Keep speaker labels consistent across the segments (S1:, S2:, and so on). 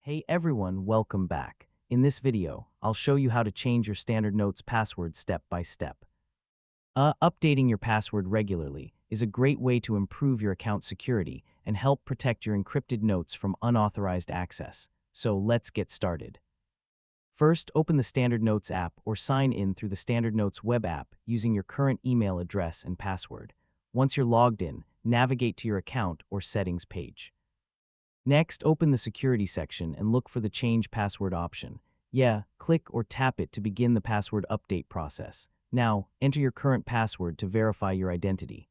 S1: Hey everyone, welcome back. In this video, I'll show you how to change your Standard Notes password step by step. Updating your password regularly is a great way to improve your account security and help protect your encrypted notes from unauthorized access. So let's get started. First, open the Standard Notes app or sign in through the Standard Notes web app using your current email address and password. Once you're logged in, navigate to your account or settings page. Next, open the security section and look for the change password option. Click or tap it to begin the password update process. Now, enter your current password to verify your identity.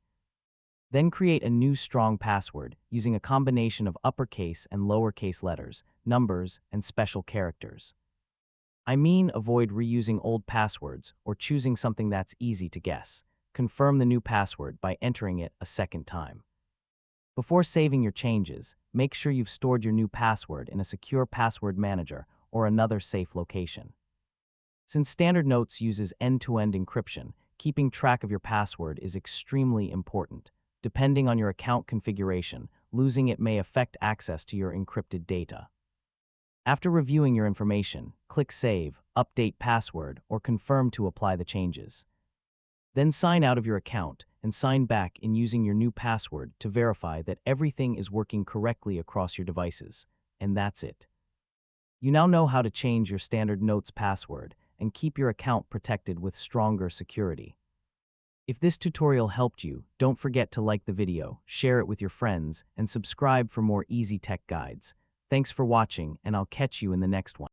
S1: Then create a new strong password using a combination of uppercase and lowercase letters, numbers, and special characters. Avoid reusing old passwords or choosing something that's easy to guess. Confirm the new password by entering it a second time. Before saving your changes, make sure you've stored your new password in a secure password manager or another safe location. Since Standard Notes uses end-to-end encryption, keeping track of your password is extremely important. Depending on your account configuration, losing it may affect access to your encrypted data. After reviewing your information, click Save, Update Password, or Confirm to apply the changes. Then sign out of your account and sign back in using your new password to verify that everything is working correctly across your devices. And that's it. You now know how to change your Standard Notes password and keep your account protected with stronger security. If this tutorial helped you, don't forget to like the video, share it with your friends, and subscribe for more easy tech guides. Thanks for watching, and I'll catch you in the next one.